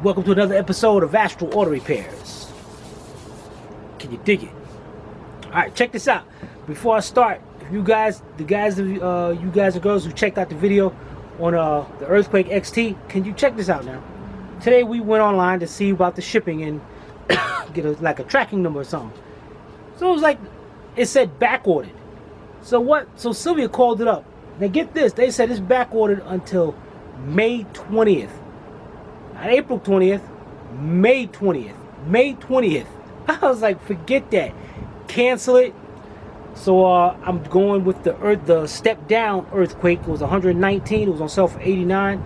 Welcome to another episode of Astral Auto Repairs. Can you dig it? Alright, check this out. Before I start, if you guys, you guys and girls who checked out the video on the Earthquake XT, can you check this out now? Today we went online to see about the shipping and get like a tracking number or something. So it was like, it said back ordered. So Sylvia called it up. Now get this, they said it's back ordered until May 20th. Not April 20th, May 20th. May 20th. I was like, forget that. Cancel it. So I'm going with the step down Earthquake. It was 119. It was on sale for 89.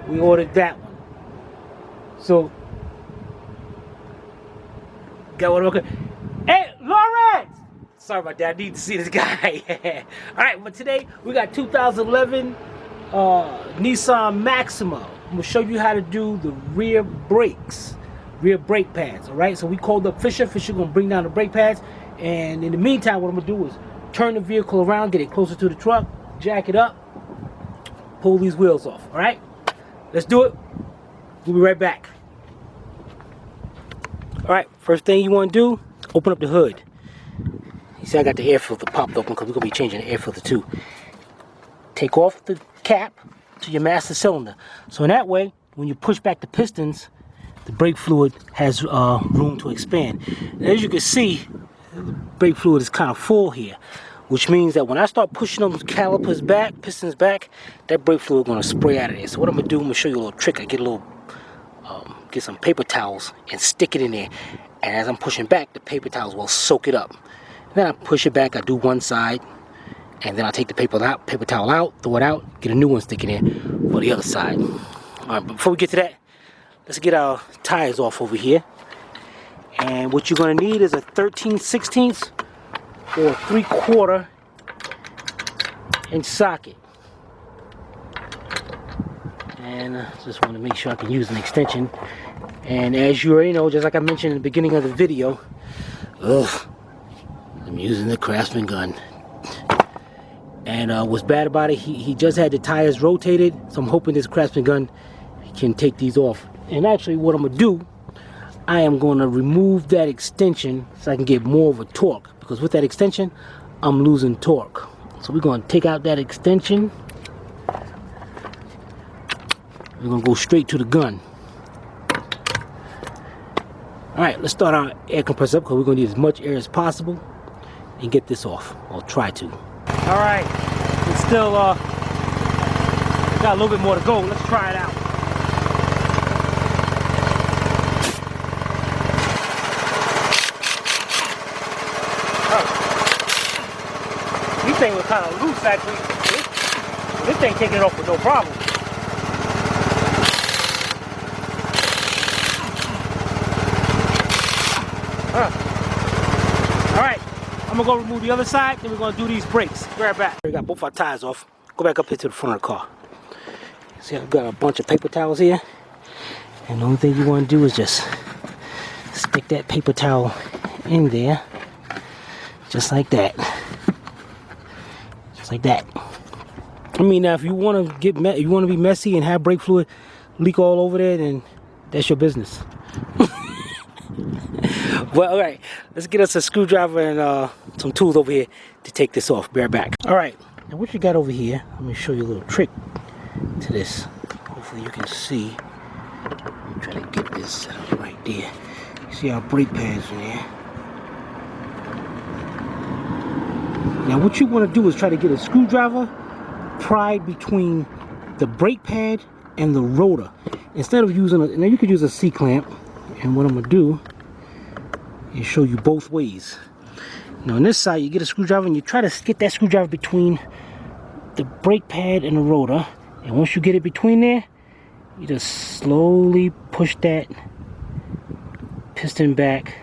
We ordered that one. So got one. Okay. Hey, Lawrence! Sorry about that. I need to see this guy. All right, but today we got 2011 Nissan Maxima. I'm gonna show you how to do the rear brakes, rear brake pads. All right, so we called up Fisher. Fisher gonna bring down the brake pads, and in the meantime, what I'm gonna do is turn the vehicle around, get it closer to the truck, jack it up, pull these wheels off. All right, let's do it. We'll be right back. All right, first thing you want to do, open up the hood. You see, I got the air filter popped open because we're gonna be changing the air filter too. Take off the cap to your master cylinder, so in that way when you push back the pistons, the brake fluid has room to expand. And as you can see, the brake fluid is kind of full here, which means that when I start pushing those calipers back, pistons back, that brake fluid is going to spray out of there. So what I'm gonna do, I'm gonna show you a little trick. I get a little get some paper towels and stick it in there, and as I'm pushing back, the paper towels will soak it up. Then I push it back, I do one side, and then I take the paper towel out, throw it out, get a new one, stick it in for the other side. All right, but before we get to that, let's get our tires off over here. And what you're going to need is a 13/16 or 3/4 inch socket. And just want to make sure I can use an extension. And as you already know, just like I mentioned in the beginning of the video, I'm using the Craftsman gun. And what's bad about it, he just had the tires rotated, so I'm hoping this Craftsman gun can take these off. And actually what I'm going to do, I am going to remove that extension so I can get more of a torque, because with that extension I'm losing torque. So we're going to take out that extension. We're going to go straight to the gun. Alright, let's start our air compressor up, because we're going to need as much air as possible and get this off. I'll try to. Alright, it's still got a little bit more to go. Let's try it out. These things were kind of loose actually. This thing taking it off with no problem. Alright, I'm gonna go remove the other side, then we're gonna do these brakes. Be right back. We got both our tires off. Go back up here to the front of the car. See, I've got a bunch of paper towels here. And the only thing you want to do is just stick that paper towel in there. Just like that. Just like that. I mean, now if you want to be messy and have brake fluid leak all over there, then that's your business. Well, alright, let's get us a screwdriver and some tools over here to take this off. Be right back. Alright, now what you got over here, let me show you a little trick to this. Hopefully you can see. I'm trying to get this set up right there. You see our brake pads in there. Now what you want to do is try to get a screwdriver pried between the brake pad and the rotor. Instead of using now you could use a C-clamp, and what I'm going to do and show you both ways. Now on this side you get a screwdriver and you try to get that screwdriver between the brake pad and the rotor, and once you get it between there, you just slowly push that piston back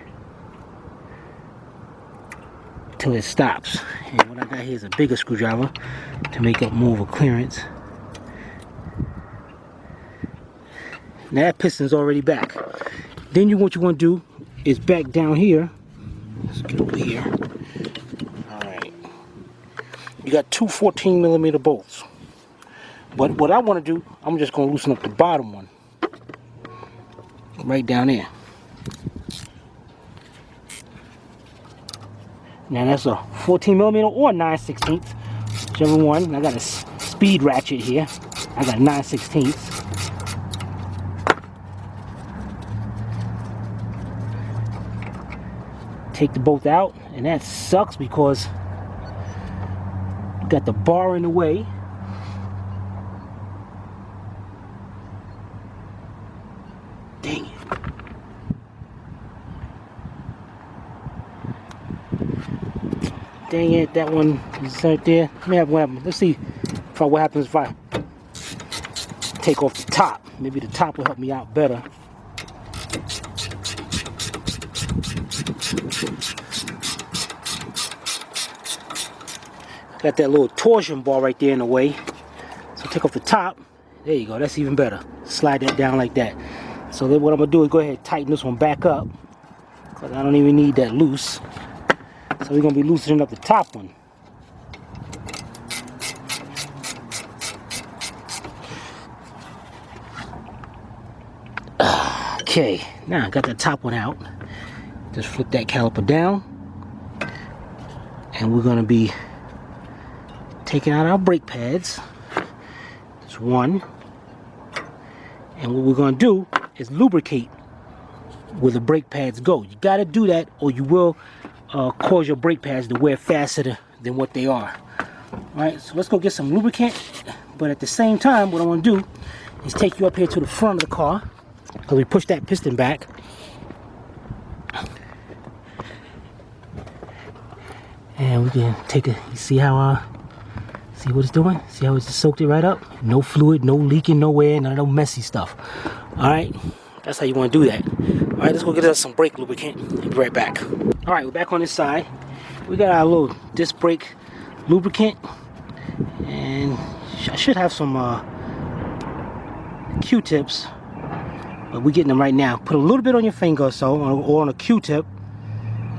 till it stops. And what I got here is a bigger screwdriver to make up more of a clearance. Now that piston's already back. Then what you want to do is back down here. Let's get over here. Alright. You got two 14mm bolts. But what I want to do, I'm just going to loosen up the bottom one. right down there. Now that's a 14mm or 9/16, whichever one. I got a speed ratchet here. I got 9/16. Take the bolt out, and that sucks because you got the bar in the way. Dang it. Dang it, that one is right there. Let me have one. Let's see what happens if I take off the top. Maybe the top will help me out better. Got that little torsion bar right there in the way. So take off the top. There you go, that's even better. Slide that down like that. So then what I'm gonna do is go ahead and tighten this one back up, because I don't even need that loose. So we're gonna be loosening up the top one. Okay, now I got the top one out. Just flip that caliper down, and we're gonna be taking out our brake pads. Just one. And what we're gonna do is lubricate where the brake pads go. You gotta do that, or you will cause your brake pads to wear faster than what they are. Alright, so let's go get some lubricant. But at the same time, what I want to do is take you up here to the front of the car, because we push that piston back. And we can take a, you see how, see what it's doing? See how it's just soaked it right up? No fluid, no leaking nowhere, none of no messy stuff. Alright, that's how you want to do that. Alright, let's go get us some brake lubricant and be right back. Alright, we're back on this side. We got our little disc brake lubricant. And I should have some Q-tips. But we're getting them right now. Put a little bit on your finger or so, or on a Q-tip.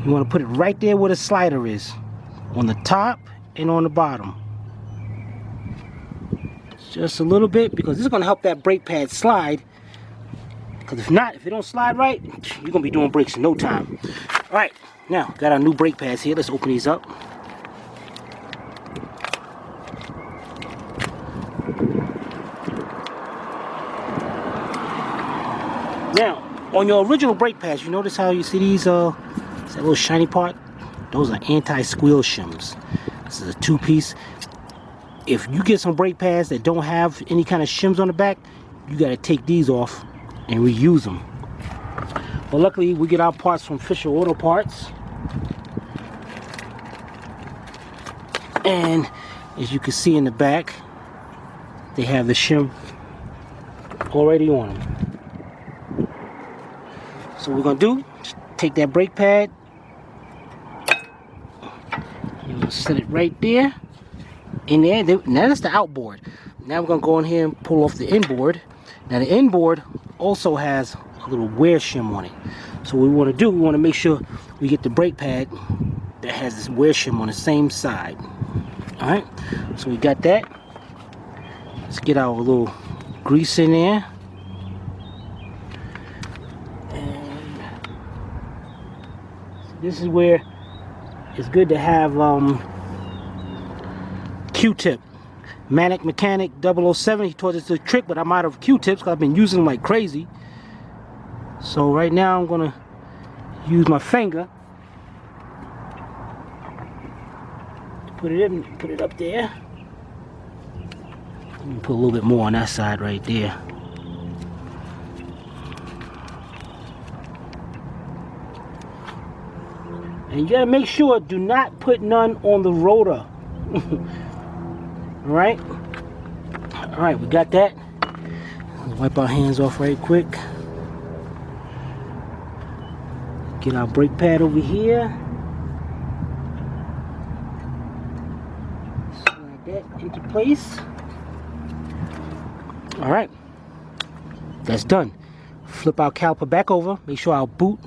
You want to put it right there where the slider is. On the top and on the bottom. Just a little bit, because this is going to help that brake pad slide. Because if not, if it don't slide right, you're going to be doing brakes in no time. Alright, now got our new brake pads here. Let's open these up. Now, on your original brake pads, you notice how you see these, that little shiny part? Those are anti-squeal shims. This is a two-piece. If you get some brake pads that don't have any kind of shims on the back, you got to take these off and reuse them. But luckily, we get our parts from Fisher Auto Parts. And as you can see in the back, they have the shim already on them. So what we're going to do, just take that brake pad, and we'll set it right there, in there. Now that's the outboard. Now we're going to go in here and pull off the inboard. Now the inboard also has a little wear shim on it. So what we want to do, we want to make sure we get the brake pad that has this wear shim on the same side. Alright, so we got that. Let's get our little grease in there. This is where it's good to have Q-tip. Manic Mechanic 007, he taught us the trick, but I'm out of Q-tips because I've been using them like crazy. So right now I'm gonna use my finger to put it in, put it up there. Let me put a little bit more on that side right there. And you gotta make sure, do not put none on the rotor. Alright? Alright, we got that. Let's wipe our hands off right quick. Get our brake pad over here. Slide that into place. Alright. That's done. Flip our caliper back over. Make sure our boot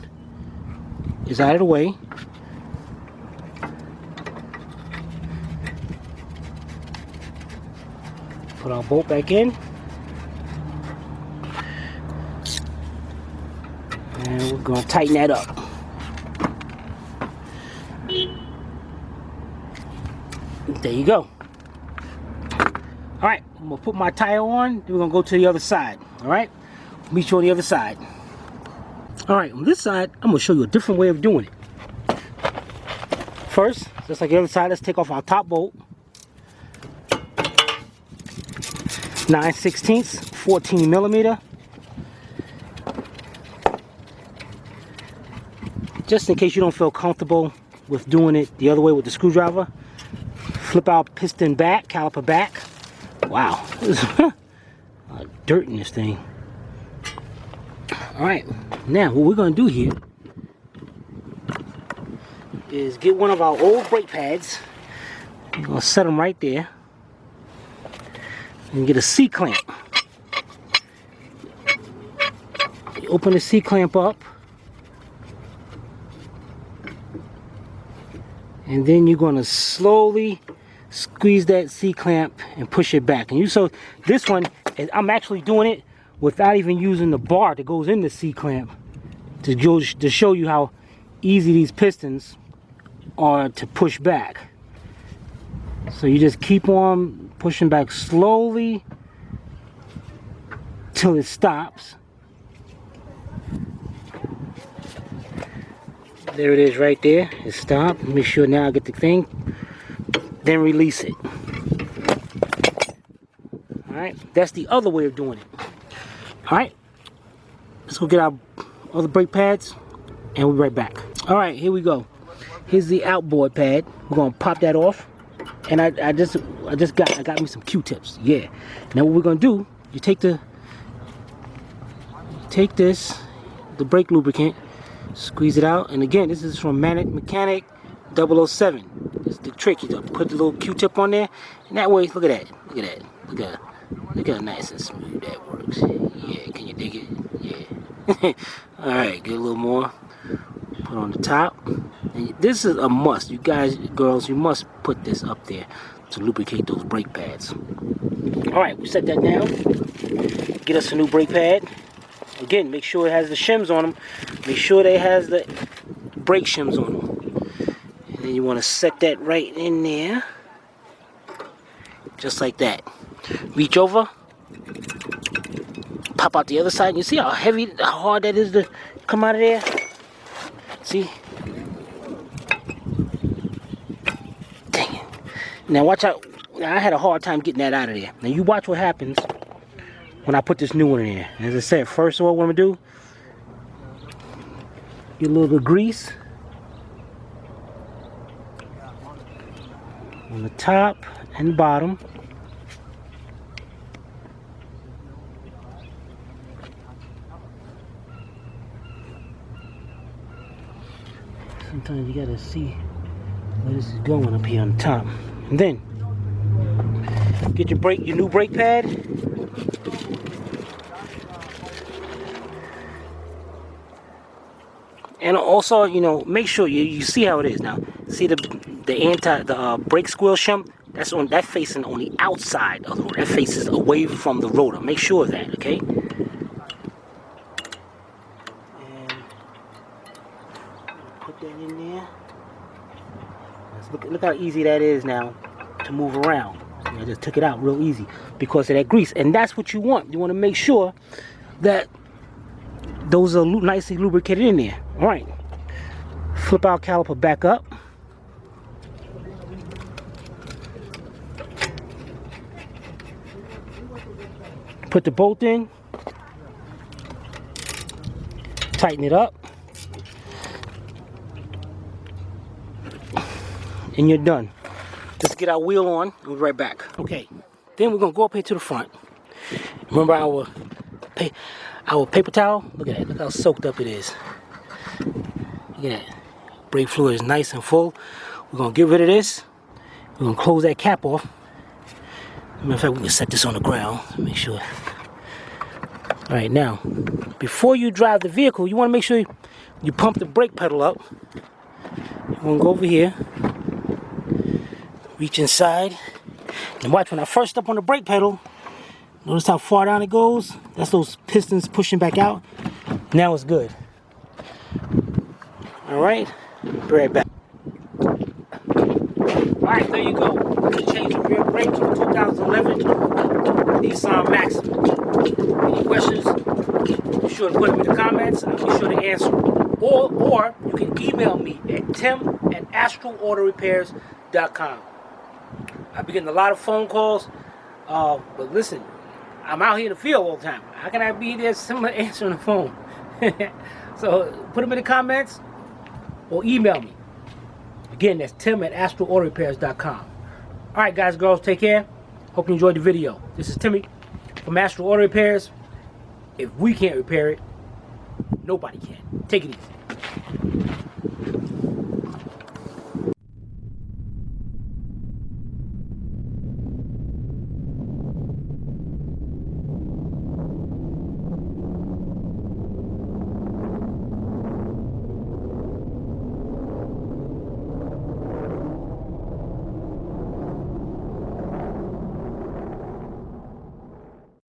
is out of the way. Put our bolt back in. And we're gonna tighten that up. There you go. All right, I'm gonna put my tire on, then we're gonna go to the other side. All right, meet you on the other side. All right, on this side, I'm gonna show you a different way of doing it. First, just like the other side, let's take off our top bolt. 9/16, 14 millimeter. Just in case you don't feel comfortable with doing it the other way with the screwdriver, flip our piston back, caliper back. Wow, there's dirt in this thing. All right, now what we're gonna do here is get one of our old brake pads. We're gonna set them right there and get a C-clamp. You open the C-clamp up, and then you're gonna slowly squeeze that C-clamp and push it back. And so this one, I'm actually doing it without even using the bar that goes in the C-clamp to show you how easy these pistons are to push back. So you just keep on pushing back slowly till it stops. There it is right there. It stopped. Make sure now I get the thing. Then release it. Alright, that's the other way of doing it. Alright, let's go get our other brake pads and we'll be right back. Alright, here we go. Here's the outboard pad. We're gonna pop that off. And I got me some Q-tips. Yeah. Now what we're gonna do, you take this, the brake lubricant, squeeze it out, and again, this is from Mechanic 007. This is the trick. You put the little Q-tip on there, and that way, look at that, look how nice and smooth that works. Yeah, can you dig it? Yeah. All right, get a little more. Put on the top. And this is a must. You guys, girls, you must put this up there to lubricate those brake pads. All right, we set that down. Get us a new brake pad. Again, make sure it has the shims on them. Make sure they has the brake shims on them. And then you want to set that right in there. Just like that. Reach over. Pop out the other side. You see how heavy, how hard that is to come out of there? See? Dang it. Now watch out. Now I had a hard time getting that out of there. Now you watch what happens when I put this new one in there. As I said, first of all, what I'm gonna do, get a little bit of grease on the top and bottom. Sometimes you gotta see where this is going up here on the top. And then get your new brake pad. And also, you know, make sure you see how it is now. See the brake squirrel shim? That's facing on the outside of the rotor. That faces away from the rotor. Make sure of that, okay? And put that in there. Look how easy that is now to move around. I just took it out real easy because of that grease. And that's what you want. You want to make sure that those are nicely lubricated in there. All right. Flip our caliper back up. Put the bolt in. Tighten it up. And you're done. Let's get our wheel on and we'll be right back. Okay. Then we're going to go up here to the front. Remember our paper towel? Look at that. Look how soaked up it is. Look at that. Brake fluid is nice and full. We're going to get rid of this. We're going to close that cap off. Matter of fact, we can set this on the ground. Make sure. Alright, now, before you drive the vehicle, you want to make sure you pump the brake pedal up. You want to go over here. Reach inside. And watch, when I first step on the brake pedal, notice how far down it goes? That's those pistons pushing back out. Now it's good. Alright, be right back. Alright, there you go. Change the rear brakes on 2011 Nissan Maxima. Any questions? Be sure to put them in the comments. I'll be sure to answer. Or you can email me at tim@astralautorepairs.com. I've been getting a lot of phone calls, but listen, I'm out here in the field all the time. How can I be there someone answering the phone? So put them in the comments or email me. Again, that's tim@astralautorepairs.com. Alright guys, girls, take care. Hope you enjoyed the video. This is Timmy from Astral Auto Repairs. If we can't repair it, nobody can. Take it easy.